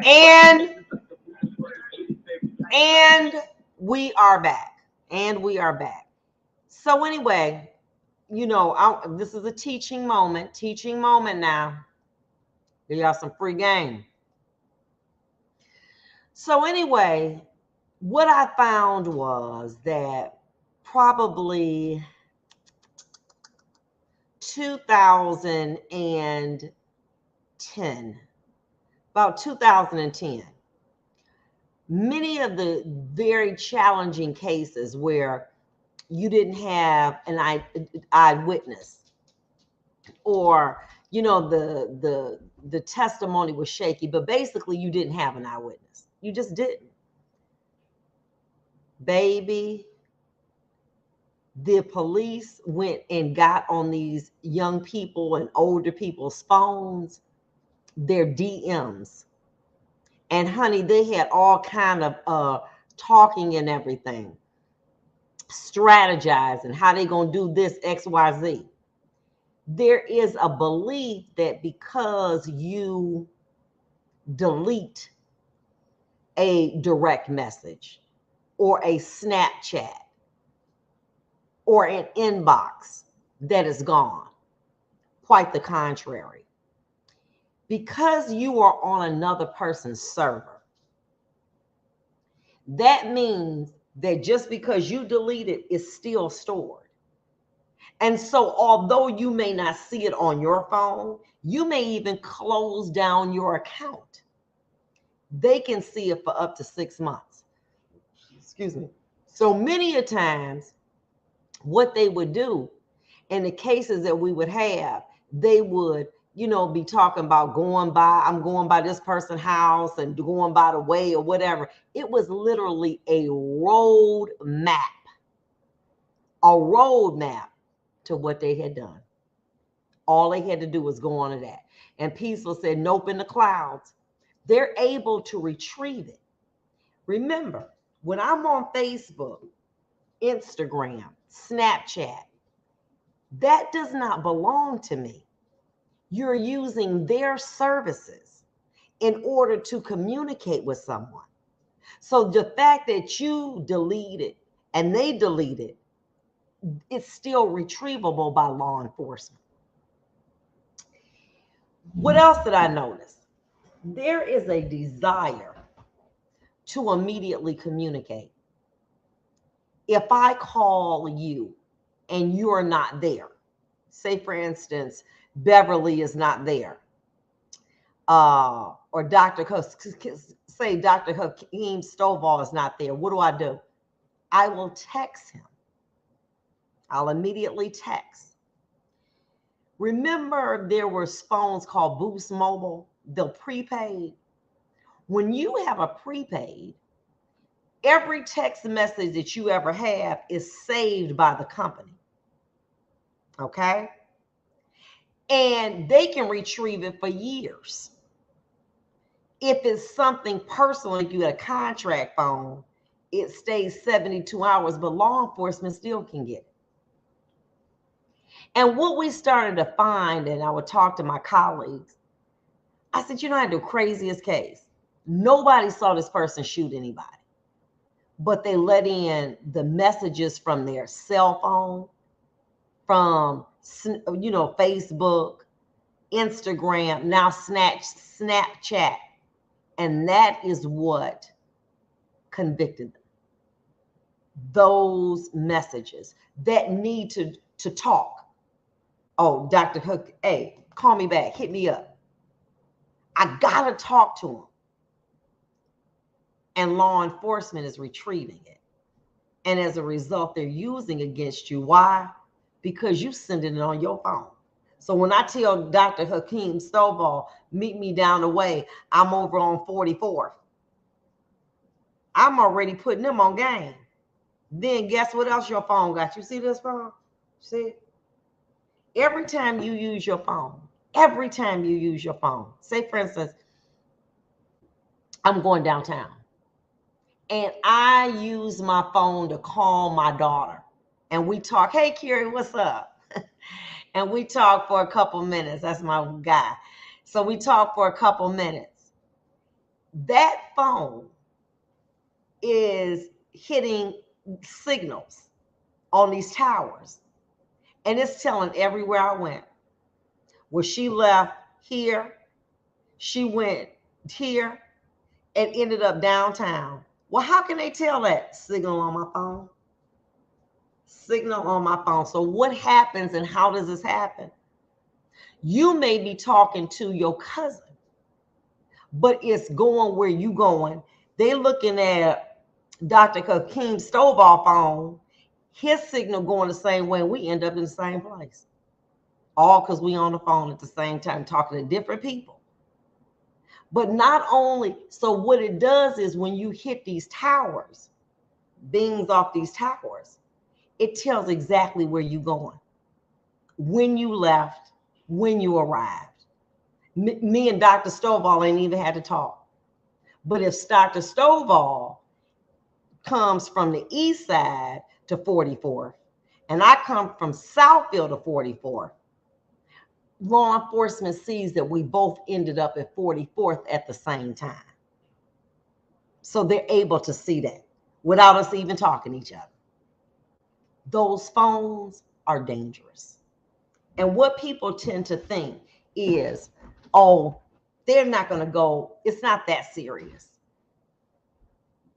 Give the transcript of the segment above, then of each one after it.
And and we are back. And we are back. So anyway, this is a teaching moment. Teaching moment now. You got some free game. So anyway, what I found was that probably 2010, about 2010, many of the very challenging cases where you didn't have an eyewitness, or the testimony was shaky, but basically you didn't have an eyewitness. You just didn't. Baby, the police went and got on these young people and older people's phones, their DMs. And honey, they had all kind of talking and everything, strategizing how they gonna do this XYZ. There is a belief that because you delete a direct message or a Snapchat or an inbox, that is gone. Quite the contrary. Because you are on another person's server, that means that just because you delete it, it's still stored. And so although you may not see it on your phone, you may even close down your account. They can see it for up to 6 months. Excuse me. So many a times, what they would do in the cases that we would have, they would, be talking about I'm going by this person's house and going by the way or whatever. It was literally a road map to what they had done. All they had to do was go on to that. And Peaceful said, nope, in the clouds. They're able to retrieve it. Remember, when I'm on Facebook, Instagram, Snapchat, that does not belong to me. You're using their services in order to communicate with someone. So the fact that you delete it and they delete it, it's still retrievable by law enforcement. What else did I notice? There is a desire to immediately communicate. If I call you and you're not there, say for instance, Beverly is not there, or Dr. Hakeem Stovall is not there, what do? I will text him. I'll immediately text. Remember, there were phones called Boost Mobile, the prepaid. When you have a prepaid, every text message that you ever have is saved by the company. Okay? And they can retrieve it for years. If it's something personal, like you had a contract phone, it stays 72 hours, but law enforcement still can get it. And what we started to find, and I would talk to my colleagues, I said, I had the craziest case. Nobody saw this person shoot anybody, but they let in the messages from their cell phone, from, Facebook, Instagram, now Snapchat. And that is what convicted them. Those messages that need to talk. Oh, Dr. Hook, hey, call me back, hit me up. I gotta talk to him. And law enforcement is retrieving it. And as a result, they're using against you. Why? Because you sending it on your phone. So when I tell Dr. Hakeem Stovall, meet me down the way, I'm over on 44th. I'm already putting them on game. Then guess what else your phone got? You see this phone? See? Every time you use your phone, say for instance, I'm going downtown and I use my phone to call my daughter and we talk, hey, Carrie, what's up? And we talk for a couple minutes. That's my guy. So we talked for a couple minutes. That phone is hitting signals on these towers. And it's telling everywhere I went. Where she left here, she went here, and ended up downtown. Well, how can they tell that? Signal on my phone. Signal on my phone. So what happens and how does this happen? You may be talking to your cousin, but it's going where you going. They looking at Dr. Hakeem Stovall phone, his signal going the same way, and we end up in the same place. All because we on the phone at the same time talking to different people. But not only, so what it does is when you hit these towers, beings off these towers, it tells exactly where you're going, when you left, when you arrived. Me and Dr. Stovall ain't even had to talk. But if Dr. Stovall comes from the east side to 44th, and I come from Southfield to 44th, law enforcement sees that we both ended up at 44th at the same time. So they're able to see that without us even talking to each other. Those phones are dangerous. And what people tend to think is, oh, they're not going to go, it's not that serious.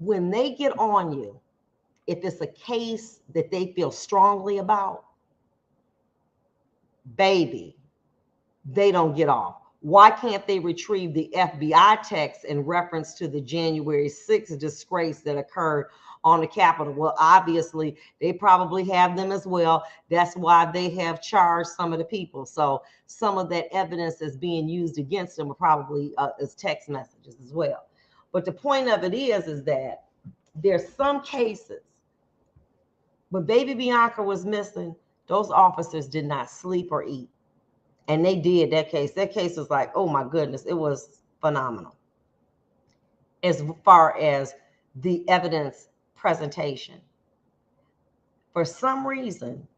When they get on you, if it's a case that they feel strongly about, baby, they don't get off. Why can't they retrieve the FBI text in reference to the January 6th disgrace that occurred on the Capitol? Well, obviously, they probably have them as well. That's why they have charged some of the people. So some of that evidence that's being used against them are probably as text messages as well. But the point of it is that there's some cases, when baby Bianca was missing, those officers did not sleep or eat. And they did that case. That case was like, oh my goodness, it was phenomenal. As far as the evidence presentation. For some reason,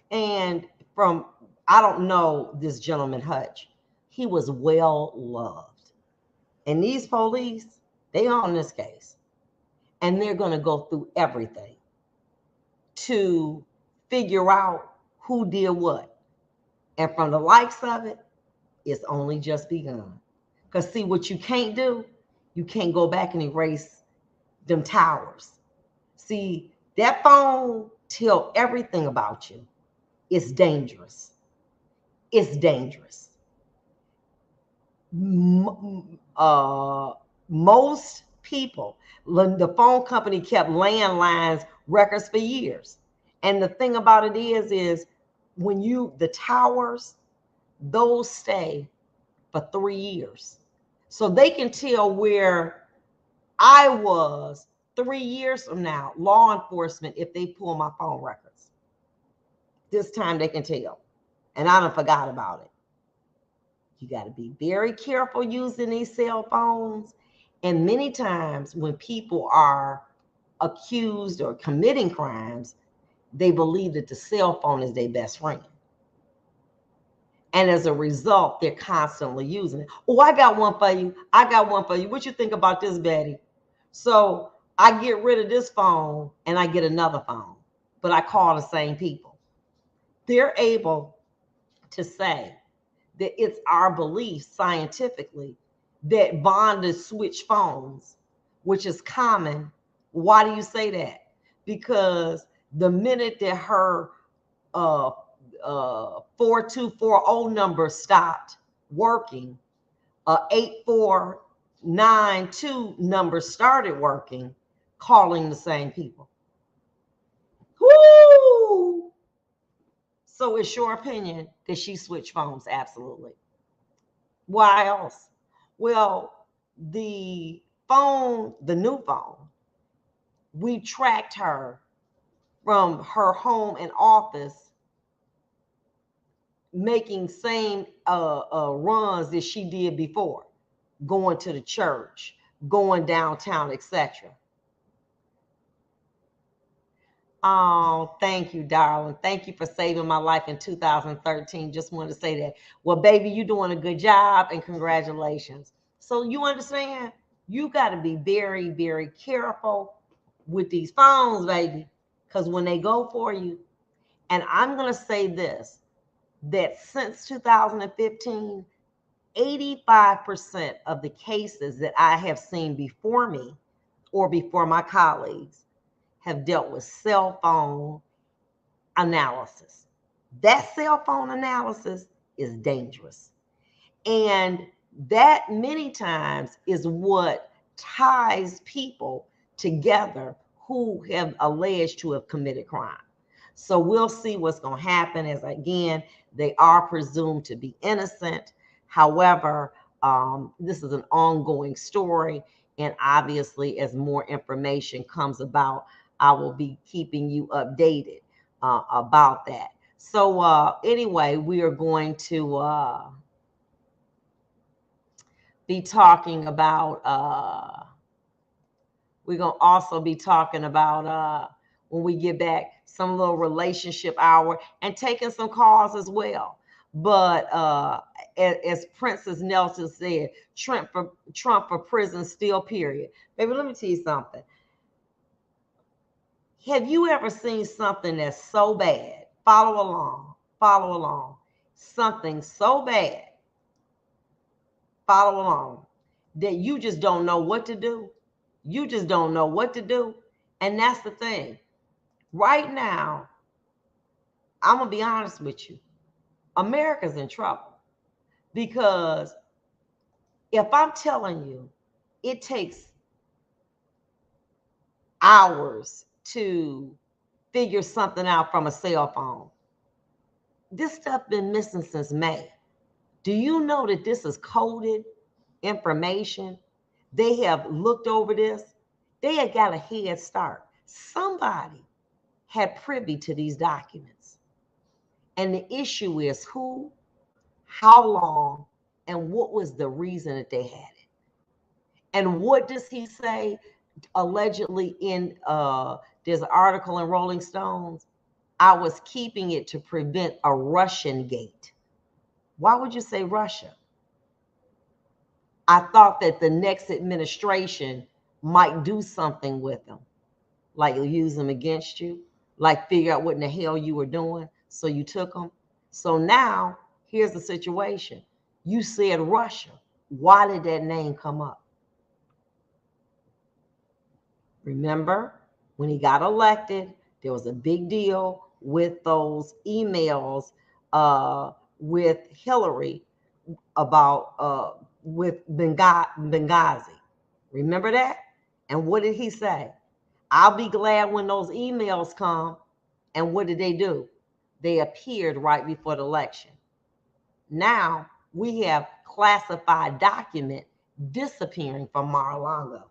and from, I don't know this gentleman Hutch, he was well loved. And these police, they on this case. And they're going to go through everything to figure out who did what. And from the likes of it, it's only just begun. Because see, what you can't do, you can't go back and erase them towers. See, that phone tell everything about you. It's dangerous. It's dangerous. Most people, the phone company kept landlines records for years. And the thing about it is when the towers, those stay for 3 years. So they can tell where I was 3 years from now, law enforcement, if they pull my phone records. This time they can tell. And I done forgot about it. You got to be very careful using these cell phones. And many times when people are accused or committing crimes, they believe that the cell phone is their best friend. And as a result, they're constantly using it. Oh, I got one for you. I got one for you. What you think about this, Betty? So I get rid of this phone and I get another phone, but I call the same people. They're able to say that it's our belief scientifically that Vonda switched phones, which is common. Why do you say that? Because the minute that her 4240 number stopped working, 8492 number started working, calling the same people. Woo! So it's your opinion that she switched phones? Absolutely. Why else? Well, the phone, the new phone, we tracked her from her home and office making same runs that she did before, going to the church, going downtown, etc. Oh, thank you, darling. Thank you for saving my life in 2013. Just wanted to say that. Well, baby, you're doing a good job and congratulations. So you understand, you got to be very, very careful with these phones, baby, because when they go for you, and I'm going to say this, that since 2015, 85% of the cases that I have seen before me or before my colleagues have dealt with cell phone analysis. That cell phone analysis is dangerous. And that many times is what ties people together who have alleged to have committed crime. So we'll see what's going to happen, as again, they are presumed to be innocent. However, this is an ongoing story. And obviously, as more information comes about, I will be keeping you updated about that. So anyway, we are going to be talking about we're going to also be talking about when we get back some little relationship hour and taking some calls as well. But as Princess Nelson said, Trump for prison still, period. Baby, let me tell you something. Have you ever seen something that's so bad? Follow along, follow along. Something so bad, follow along, that you just don't know what to do. You just don't know what to do. And that's the thing. Right now, I'm going to be honest with you. America's in trouble because if I'm telling you it takes hours to figure something out from a cell phone, this stuff been missing since May. Do you know that this is coded information? They have looked over this. They had got a head start. Somebody had privy to these documents. And the issue is who, how long, and what was the reason that they had it. And what does he say allegedly in there's an article in Rolling Stones? I was keeping it to prevent a Russian gate. Why would you say Russia? I thought that the next administration might do something with them, like use them against you, like figure out what in the hell you were doing. So you took them. So now here's the situation. You said Russia. Why did that name come up? Remember, when he got elected, there was a big deal with those emails with Hillary about with Benghazi. Remember that? And what did he say? I'll be glad when those emails come. And what did they do? They appeared right before the election. Now we have classified document disappearing from Mar-a-Lago.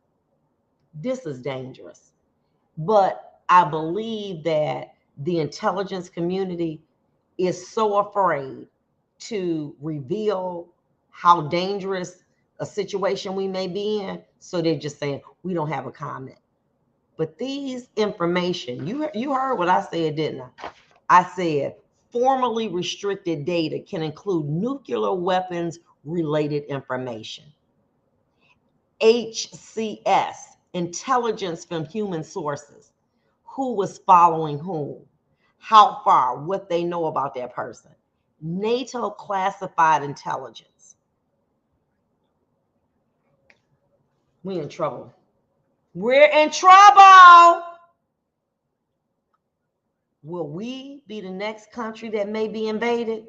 This is dangerous. But I believe that the intelligence community is so afraid to reveal how dangerous a situation we may be in. So they're just saying, we don't have a comment. But these information, you heard what I said, didn't I? I said, formally restricted data can include nuclear weapons related information. HCS, intelligence from human sources. Who was following whom? How far? What they know about that person. NATO classified intelligence. We're in trouble. We're in trouble. Will we be the next country that may be invaded?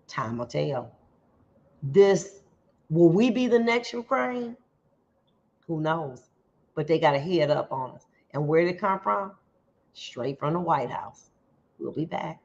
Time will tell. Will we be the next Ukraine? Who knows? But they got a head up on us. And where did it come from? Straight from the White House. We'll be back.